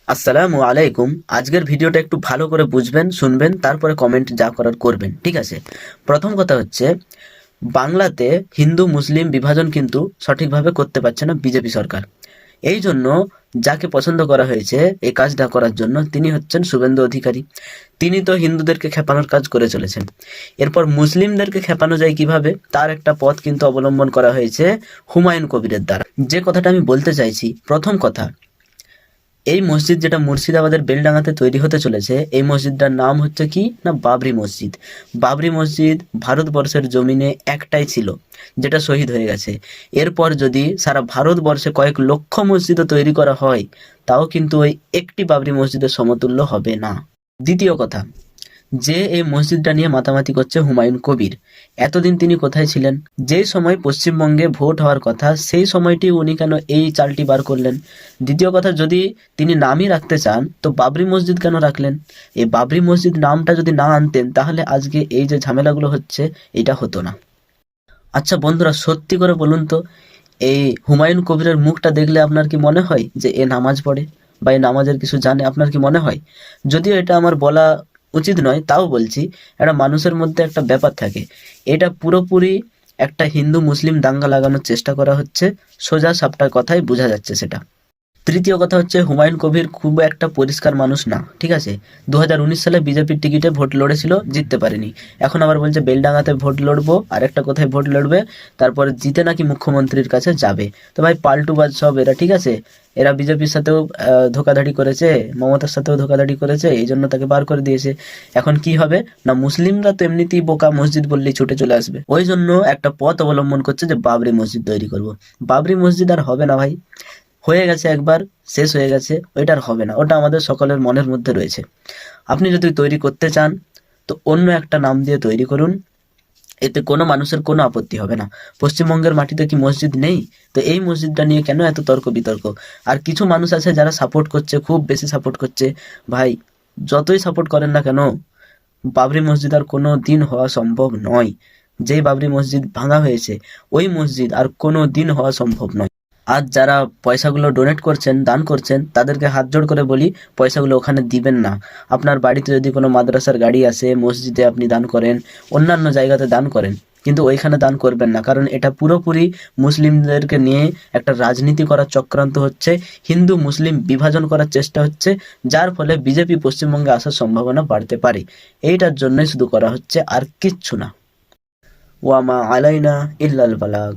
আসসালামু আলাইকুম। আজকের ভিডিওটা একটু ভালো করে বুঝবেন, শুনবেন, তারপরে কমেন্ট যা করার করবেন, ঠিক আছে? প্রথম কথা হচ্ছে, বাংলাতে হিন্দু মুসলিম বিভাজন কিন্তু সঠিকভাবে করতে পারছে না বিজেপি সরকার। এই জন্য যাকে পছন্দ করা হয়েছে এই কাজটা করার জন্য তিনি হচ্ছেন শুভেন্দু অধিকারী। তিনি তো হিন্দুদেরকে খেপানোর কাজ করে চলেছেন। এরপর মুসলিমদেরকে খেপানো যায় কিভাবে, তার একটা পথ কিন্তু অবলম্বন করা হয়েছে হুমায়ুন কবিরের দ্বারা। যে কথাটা আমি বলতে চাইছি, প্রথম কথা, এই মসজিদ যেটা মুর্শিদাবাদের বেলডাঙাতে তৈরি হতে চলেছে, এই মসজিদটার নাম হচ্ছে কি না বাবরি মসজিদ। বাবরি মসজিদ ভারতবর্ষের জমিনে একটাই ছিল, যেটা শহীদ হয়ে গেছে। এরপর যদি সারা ভারতবর্ষে কয়েক লক্ষ মসজিদও তৈরি করা হয়, তাও কিন্তু ওই একটি বাবরি মসজিদের সমতুল্য হবে না। দ্বিতীয় কথা, যে এই মসজিদটা নিয়ে মাতামাতি করছে হুমায়ুন কবির, এতদিন তিনি কোথায় ছিলেন? যে সময় পশ্চিমবঙ্গে ভোট হওয়ার কথা, সেই সময়টি উনি কেন এই চালটি বার করলেন? দ্বিতীয় কথা, যদি তিনি নামই রাখতে চান তো বাবরি মসজিদ কেন রাখলেন? এই বাবরি মসজিদ নামটা যদি না আনতেন, তাহলে আজকে এই যে ঝামেলাগুলো হচ্ছে এটা হতো না। আচ্ছা বন্ধুরা, সত্যি করে বলুন তো, এই হুমায়ুন কবিরের মুখটা দেখলে আপনার কি মনে হয় যে এ নামাজ পড়ে বা এই নামাজের কিছু জানে? আপনার কি মনে হয়? যদিও এটা আমার বলা উচিত নয়, তাও বলছি, একটা মানুষের মধ্যে একটা ব্যাপার থাকে। এটা পুরোপুরি একটা হিন্দু মুসলিম দাঙ্গা লাগানোর চেষ্টা করা হচ্ছে, সোজা সাপটা কথাই বোঝা যাচ্ছে সেটা। তৃতীয় কথা হচ্ছে, হুমায়ুন কবির খুব একটা পরিষ্কার মানুষ না, ঠিক আছে? 2019 সালে বিজেপির টিকিটে ভোট লড়েছিল, জিততে পারেনি। এখন আবার বলছে বেলডাঙাতে ভোট লড়বো, আর একটা কোথায় ভোট লড়বে, তারপরে জিতে নাকি মুখ্যমন্ত্রীর কাছে যাবে। তো ভাই পাল্টুবাজ সব এরা, ঠিক আছে? এরা বিজেপির সাথেও ধোকাধাড়ি করেছে, মমতার সাথেও ধোকাধাড়ি করেছে, এই জন্য তাকে বার করে দিয়েছে। এখন কি হবে না, মুসলিমরা তো এমনিতেই বোকা, মসজিদ বললেই ছুটে চলে আসবে। ওই জন্য একটা পথ অবলম্বন করছে যে বাবরি মসজিদ তৈরি করব। বাবরি মসজিদ আর হবে না ভাই, হয়ে গেছে একবার, শেষ হয়ে গেছে, ওইটা আর হবে না। ওটা আমাদের সকলের মনের মধ্যে রয়েছে। আপনি যদি তৈরি করতে চান তো অন্য একটা নাম দিয়ে তৈরি করুন, এতে কোনো মানুষের কোনো আপত্তি হবে না। পশ্চিমবঙ্গের মাটিতে কি মসজিদ নেই? তো এই মসজিদটা নিয়ে কেন এত তর্ক বিতর্ক? আর কিছু মানুষ আছে যারা সাপোর্ট করছে, খুব বেশি সাপোর্ট করছে। ভাই, যতই সাপোর্ট করেন না কেন, বাবরি মসজিদ আর কোনো দিন হওয়া সম্ভব নয়। যেই বাবরি মসজিদ ভাঙা হয়েছে, ওই মসজিদ আর কোনো দিন হওয়া সম্ভব নয়। আজ যারা পয়সাগুলো ডোনেট করছেন, দান করছেন, তাদেরকে হাত জোড় করে বলি, পয়সাগুলো ওখানে দিবেন না। আপনার বাড়িতে যদি কোনো মাদ্রাসার গাড়ি আসে, মসজিদে আপনি দান করেন, অন্যান্য জায়গাতে দান করেন, কিন্তু ওইখানে দান করবেন না। কারণ এটা পুরোপুরি মুসলিমদেরকে নিয়ে একটা রাজনীতি করার চক্রান্ত হচ্ছে, হিন্দু মুসলিম বিভাজন করার চেষ্টা হচ্ছে, যার ফলে বিজেপি পশ্চিমবঙ্গে আসার সম্ভাবনা বাড়তে পারে। এইটার জন্যই শুধু করা হচ্ছে, আর কিচ্ছু না। ওয়ামা আলাইনা ইল্লাল বালাগ।